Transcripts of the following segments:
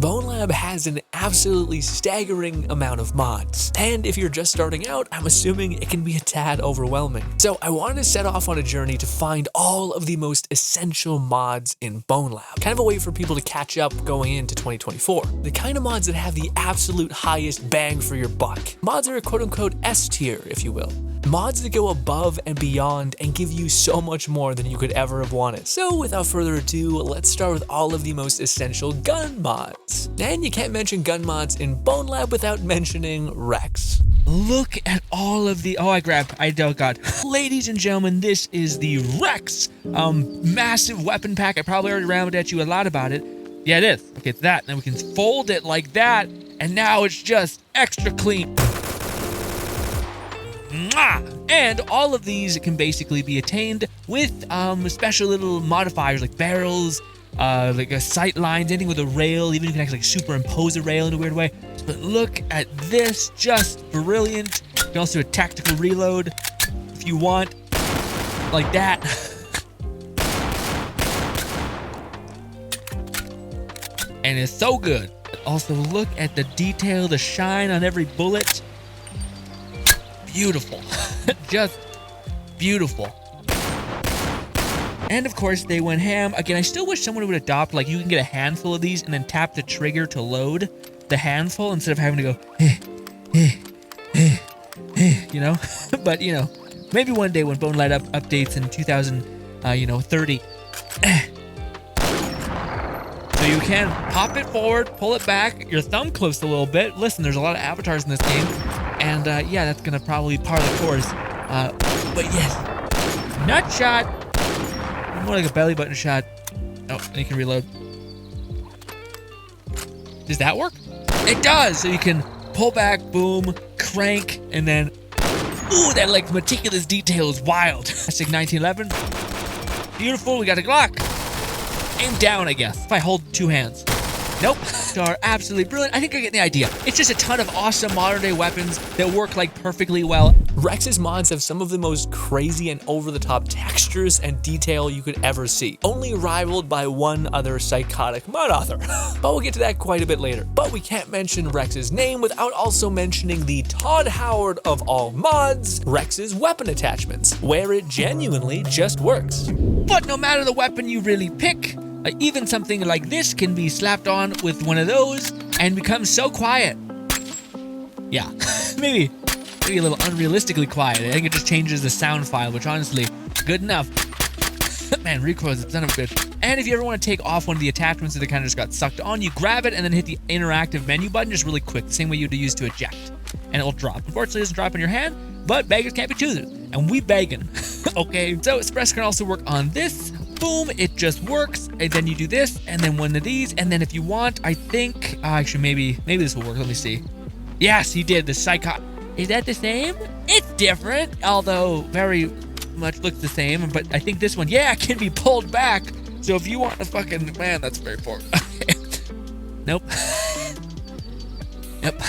Bone Lab has an absolutely staggering amount of mods, and if you're just starting out, I'm assuming it can be a tad overwhelming. So I wanted to set off on a journey to find all of the most essential mods in Bone Lab, kind of a way for people to catch up going into 2024. The kind of mods that have the absolute highest bang for your buck. Mods are a quote-unquote S tier, if you will. Mods that go above and beyond and give you so much more than you could ever have wanted. So without further ado, let's start with all of the most essential gun mods. And you can't mention gun mods in Bone Lab without mentioning Rex. Look at all of the, oh god. Ladies and gentlemen, this is the Rex massive weapon pack. I probably already rambled at you a lot about it. Yeah, it is. Okay, it's that. Then we can fold it like that, and now it's just extra clean. And all of these can basically be attained with special little modifiers like barrels, like a sight lines, anything with a rail. Even you can actually superimpose a rail in a weird way. But look at this, just brilliant. You can also do a tactical reload if you want, like that. And it's so good. Also look at the detail, the shine on every bullet. Beautiful. Just beautiful. And of course they went ham. Again, I still wish someone would adopt, like, you can get a handful of these and then tap the trigger to load the handful instead of having to go you know. But you know, maybe one day when Bone Lab updates in 2030. So you can pop it forward, pull it back, your thumb clips a little bit. Listen, there's a lot of avatars in this game. And yeah, that's gonna probably be part of the course. But yes, nut shot. More like a belly button shot. Oh, and you can reload. Does that work? It does. So you can pull back, boom, crank, and then, ooh, that like meticulous detail is wild. Classic 1911. Beautiful. We got a Glock. Aim down, I guess. If I hold two hands. Nope. They are absolutely brilliant. I think I get the idea. It's just a ton of awesome modern day weapons that work like perfectly well. Rex's mods have some of the most crazy and over-the-top textures and detail you could ever see, only rivaled by one other psychotic mod author. But we'll get to that quite a bit later. But we can't mention Rex's name without also mentioning the Todd Howard of all mods, Rex's weapon attachments, where it genuinely just works. But no matter the weapon you really pick, even something like this can be slapped on with one of those and become so quiet. Yeah, maybe a little unrealistically quiet. I think it just changes the sound file, which honestly, good enough. Man, recoil is a son of a bitch. And if you ever want to take off one of the attachments that kind of just got sucked on, you grab it and then hit the interactive menu button just really quick, the same way you'd use to eject, and it'll drop. Unfortunately, it doesn't drop in your hand, but beggars can't be choosers, and we begging. Okay, so Express can also work on this. Boom, it just works, and then you do this, and then one of these, and then if you want, I think, actually, maybe this will work. Let me see. Yes, he did, the psycho. Is that the same? It's different, although very much looks the same, but I think this one, yeah, can be pulled back, so if you want to fucking, man, that's very important. Nope. Yep.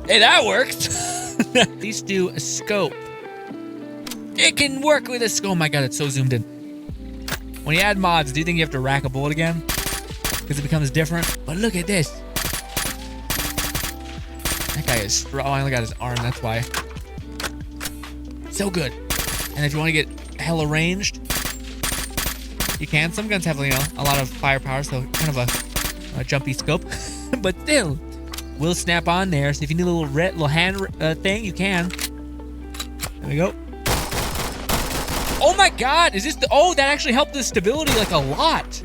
Hey, that worked. These do a scope. It can work with a scope. Oh my god, it's so zoomed in. When you add mods, do you think you have to rack a bullet again? Because it becomes different? But look at this. That guy is strong. Oh, I only got his arm, that's why. So good. And if you want to get hella ranged, you can. Some guns have, you know, a lot of firepower, so kind of a jumpy scope. But still, will snap on there. So if you need a little hand thing, you can. There we go. Oh my god, is this the, oh, that actually helped the stability like a lot.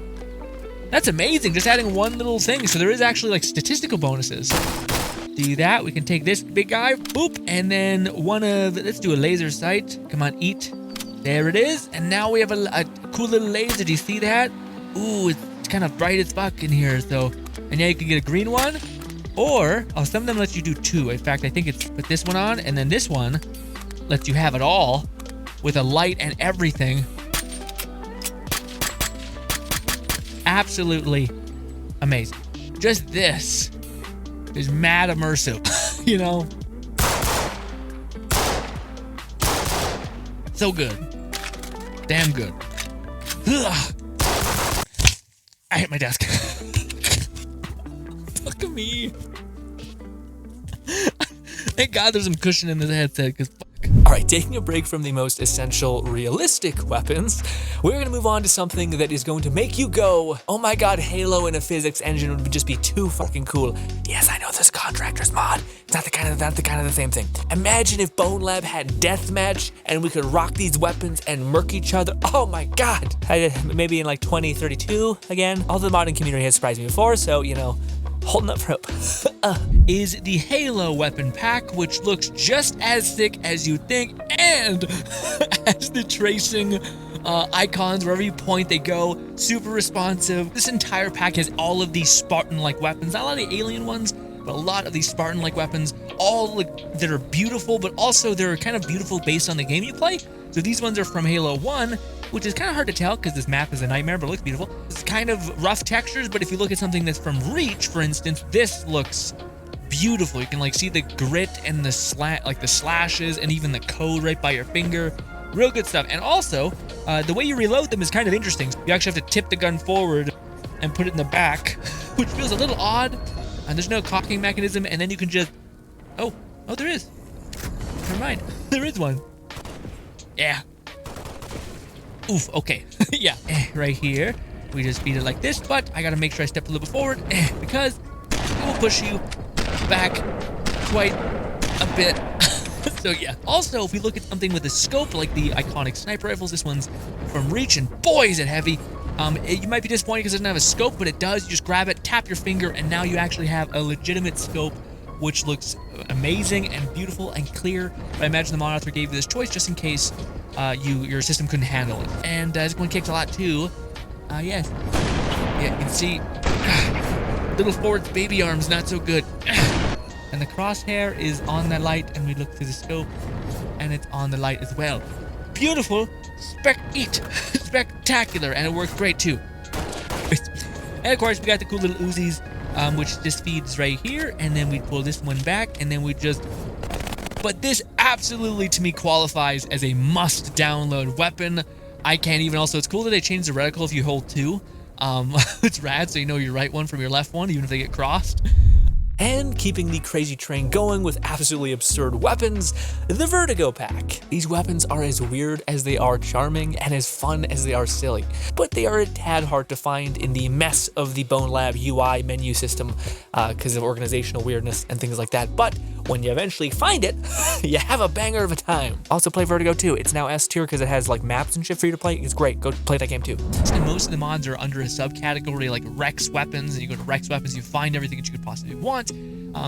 That's amazing, just adding one little thing. So there is actually like statistical bonuses. Do that, we can take this big guy, boop, and then let's do a laser sight. Come on, eat. There it is, and now we have a cool little laser, do you see that? Ooh, it's kind of bright as fuck in here, so. And now you can get a green one, or, oh, some of them let you do two. In fact, I think it's put this one on, and then this one lets you have it all. With a light and everything. Absolutely amazing. Just this is mad immersive, you know? So good. Damn good. Ugh. I hit my desk. Fuck me. Thank God there's some cushion in this headset, because fuck. All right, taking a break from the most essential realistic weapons, we're gonna move on to something that is going to make you go, oh my God, Halo in a physics engine would just be too fucking cool. Yes, I know this Contractors mod. It's not the kind of the same thing. Imagine if Bone Lab had deathmatch and we could rock these weapons and murk each other. Oh my God. Maybe in like 2032 again. All the modding community has surprised me before, so you know, holding up for hope. Is the Halo weapon pack, which looks just as thick as you think, and has the tracing icons wherever you point they go, super responsive. This entire pack has all of these Spartan-like weapons, not a lot of the alien ones, but a lot of these Spartan-like weapons, all like that are beautiful, but also they're kind of beautiful based on the game you play. So these ones are from Halo 1, which is kind of hard to tell because this map is a nightmare, but it looks beautiful. It's kind of rough textures, but if you look at something that's from Reach, for instance, this looks beautiful. You can like see the grit and the slashes and even the code right by your finger. Real good stuff. And also, the way you reload them is kind of interesting. You actually have to tip the gun forward and put it in the back, which feels a little odd. And there's no cocking mechanism, and then you can just... Oh, there is. Never mind. There is one. Yeah. Oof, okay. Yeah, right here. We just beat it like this, but I gotta make sure I step a little bit forward because it will push you back quite a bit. So yeah. Also, if we look at something with a scope like the iconic sniper rifles, this one's from Reach, and boy is it heavy. You might be disappointed because it doesn't have a scope, but it does. You just grab it, tap your finger, and now you actually have a legitimate scope, which looks amazing and beautiful and clear. But I imagine the mod author gave you this choice just in case your system couldn't handle it. And this one kicks a lot too. Yes. Yeah, you can see little Ford's baby arms, not so good. And the crosshair is on the light, and we look through the scope, and it's on the light as well. Beautiful, spectacular, and it works great too. And of course, we got the cool little Uzis, which just feeds right here, and then we pull this one back, and then we just... But this absolutely, to me, qualifies as a must-download weapon. I can't even... Also, it's cool that they changed the reticle if you hold two. It's rad, so you know your right one from your left one, even if they get crossed. And keeping the crazy train going with absolutely absurd weapons, the Vertigo pack. These weapons are as weird as they are charming and as fun as they are silly, but they are a tad hard to find in the mess of the Bone Lab UI menu system because of organizational weirdness and things like that. But when you eventually find it, you have a banger of a time. Also play Vertigo 2. It's now S tier because it has like maps and shit for you to play. It's great. Go play that game too. And most of the mods are under a subcategory like Rex weapons, and you go to Rex weapons, you find everything that you could possibly want.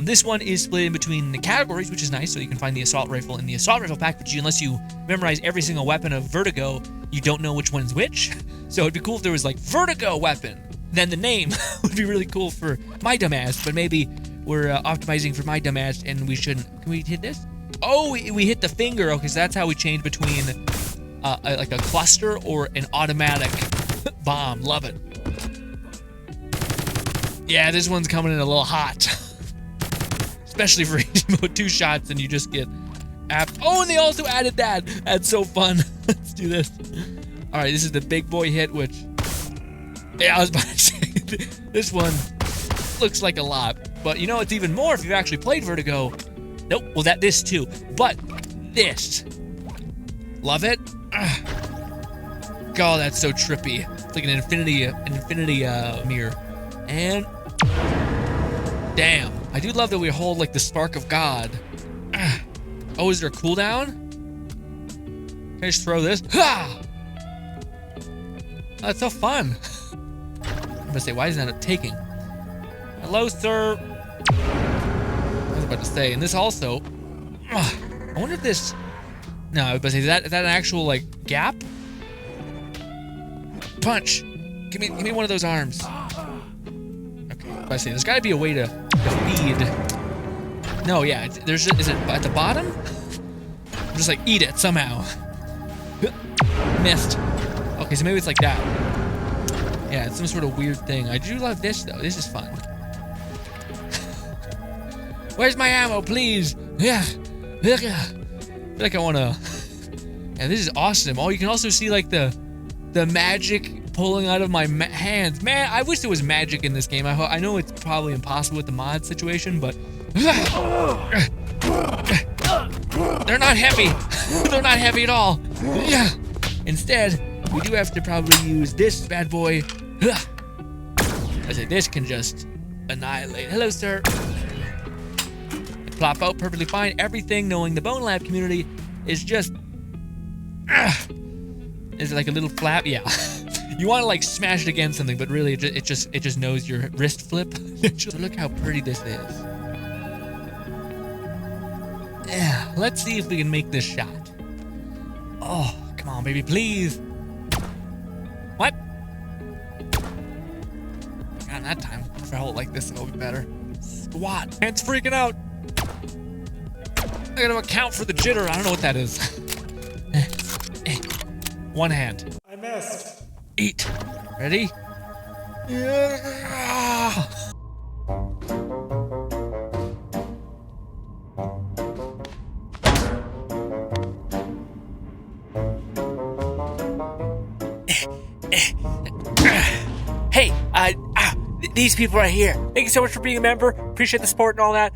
This one is split in between the categories, which is nice, so you can find the assault rifle in the assault rifle pack, but unless you memorize every single weapon of Vertigo, you don't know which one's which. So it'd be cool if there was like Vertigo weapon, then the name would be really cool for my dumbass, but maybe we're optimizing for my dumbass and we shouldn't. Can we hit this? Oh, we hit the finger. Okay, so that's how we change between like a cluster or an automatic bomb. Love it. Yeah, this one's coming in a little hot. Especially for easy mode, 2 shots and you just get apt. Oh, and they also added that. That's so fun. Let's do this. All right, this is the big boy hit, which, yeah, I was about to say, this one looks like a lot. But you know, it's even more if you've actually played Vertigo. Nope, well, this too. But this. Love it. God, that's so trippy. It's like an infinity mirror. And damn. I do love that we hold like the spark of God. Oh, is there a cooldown? Can I just throw this? Ha! Oh, that's so fun. I'm gonna say, why isn't that taking? Hello, sir. I was about to say, and this also. I wonder if this. No, I was about to say, is that an actual like gap? Punch. Give me one of those arms. Okay, I say there's got to be a way to feed. No, yeah, is it at the bottom? I'm just like eat it somehow. Missed. Okay, so maybe it's like that. Yeah, it's some sort of weird thing. I do love this though. This is fun. Where's my ammo, please? Yeah. I feel like I wanna. Yeah, this is awesome. Oh, you can also see like the magic pulling out of my hands. Man, I wish there was magic in this game. I know it's probably impossible with the mod situation, but they're not heavy. They're not heavy at all. Instead, we do have to probably use this bad boy. I say this can just annihilate. Hello, sir. Plop out perfectly fine. Everything, knowing the Bone Lab community, is just. Is it like a little flap? Yeah. You want to like smash it against something, but really it just knows your wrist flip. So look how pretty this is. Yeah. Let's see if we can make this shot. Oh, come on, baby, please. What? God, that time if I hold it like this, it'll be better. Squat. It's freaking out. I gotta account for the jitter. I don't know what that is. One hand. I missed. Eat. Ready? Yeah. Hey, these people right here. Thank you so much for being a member. Appreciate the support and all that.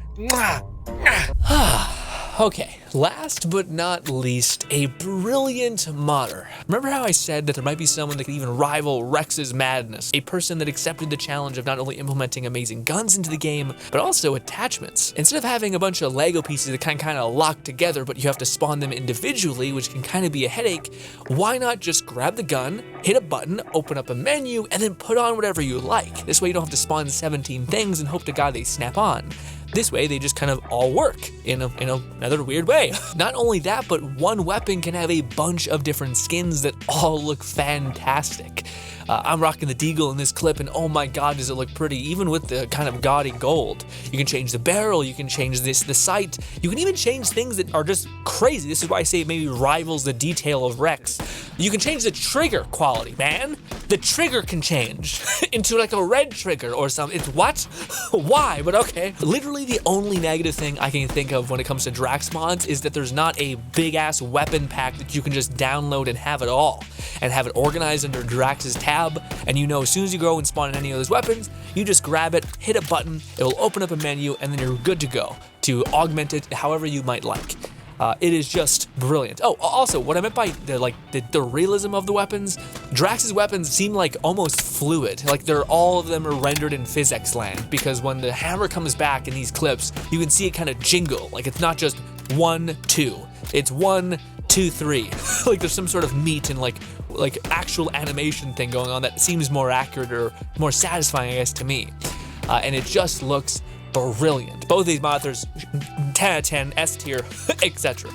Okay, last but not least, a brilliant modder. Remember how I said that there might be someone that could even rival Rex's madness? A person that accepted the challenge of not only implementing amazing guns into the game, but also attachments. Instead of having a bunch of Lego pieces that kind of lock together, but you have to spawn them individually, which can kind of be a headache, why not just grab the gun, hit a button, open up a menu, and then put on whatever you like? This way you don't have to spawn 17 things and hope to God they snap on. This way, they just kind of all work in another weird way. Not only that, but one weapon can have a bunch of different skins that all look fantastic. I'm rocking the Deagle in this clip, and oh my God, does it look pretty, even with the kind of gaudy gold. You can change the barrel, you can change the sight, you can even change things that are just crazy. This is why I say it maybe rivals the detail of Rex. You can change the trigger quality, man. The trigger can change into like a red trigger or something. It's what? Why? But okay. Literally the only negative thing I can think of when it comes to Drax mods is that there's not a big ass weapon pack that you can just download and have it all and have it organized under Drax's tab. And you know, as soon as you go and spawn in any of those weapons, you just grab it, hit a button, it will open up a menu, and then you're good to go to augment it however you might like. It is just brilliant. Oh, also, what I meant by the realism of the weapons, Drax's weapons seem like almost fluid. Like all of them are rendered in physics land, because when the hammer comes back in these clips, you can see it kind of jingle. Like it's not just 1, 2. It's 1, 2, 3. Like there's some sort of meat and like actual animation thing going on that seems more accurate or more satisfying, I guess, to me. And it just looks brilliant. Both these mods, 10 out of 10, S tier, etc.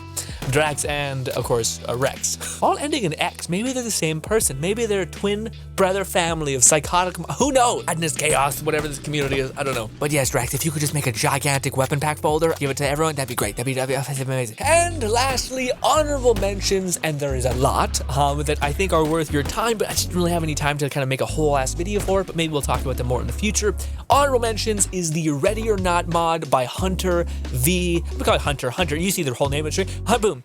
Drax and, of course, Rex. All ending in X. Maybe they're the same person. Maybe they're a twin brother family of psychotic... Who knows? Madness, chaos, whatever this community is. I don't know. But yes, Drax, if you could just make a gigantic weapon pack folder, give it to everyone, that'd be great. That'd be amazing. And lastly, honorable mentions, and there is a lot that I think are worth your time, but I didn't really have any time to kind of make a whole ass video for it, but maybe we'll talk about them more in the future. Honorable mentions is the Ready or Not mod by Hunter V. We call it Hunter. You see their whole name. Boom.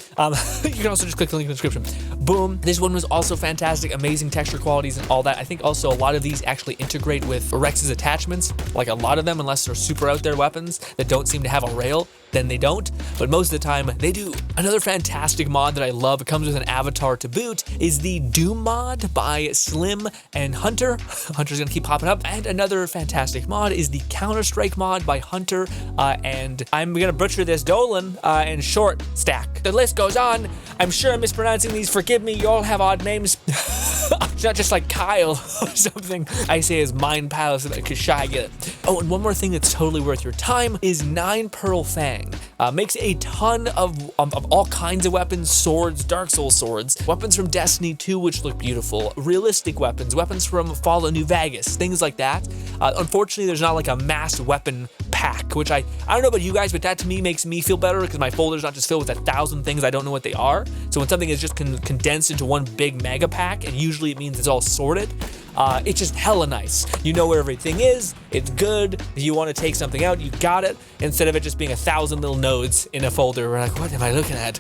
You can also just click the link in the description. Boom. This one was also fantastic. Amazing texture qualities and all that. I think also a lot of these actually integrate with Rex's attachments. Like a lot of them, unless they're super out there weapons that don't seem to have a rail, then they don't. But most of the time, they do. Another fantastic mod that I love, it comes with an avatar to boot, is the Doom mod by Slim and Hunter. Hunter's gonna keep popping up. And another fantastic mod is the Counter-Strike mod by Hunter. And I'm gonna butcher this, Dolan and Short Stack. The list goes on. I'm sure I'm mispronouncing these. Forgive me, you all have odd names. It's not just like Kyle or something. I say his Mind Palace so that Kashai get it. Oh, and one more thing that's totally worth your time is 9 Pearl Fang. Makes a ton of all kinds of weapons, swords, Dark Souls swords, weapons from Destiny 2 which look beautiful, realistic weapons from Fallout New Vegas, things like that. Unfortunately, there's not like a mass weapon pack, which I don't know about you guys, but that to me makes me feel better because my folder's not just filled with 1,000 things I don't know what they are. So when something is just condensed into one big mega pack, and usually it means it's all sorted, It's just hella nice. You know where everything is. It's good. If you want to take something out, you got it. Instead of it just being 1,000 little nodes in a folder. We're like, what am I looking at?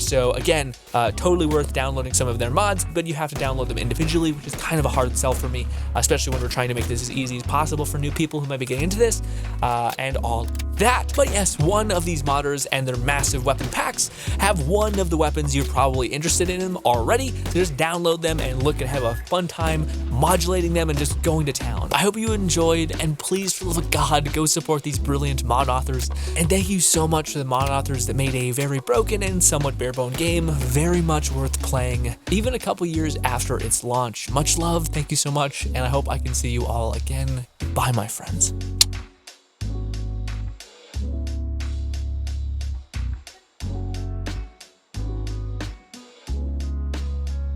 So again, totally worth downloading some of their mods, but you have to download them individually, which is kind of a hard sell for me, especially when we're trying to make this as easy as possible for new people who might be getting into this, and all that. But yes, one of these modders and their massive weapon packs have one of the weapons you're probably interested in them already. So just download them and look and have a fun time modulating them and just going to town. I hope you enjoyed, and please, for the love of God, go support these brilliant mod authors. And thank you so much to the mod authors that made a very broken and somewhat bare-bone game very much worth playing, even a couple years after its launch. Much love, thank you so much, and I hope I can see you all again. Bye, my friends.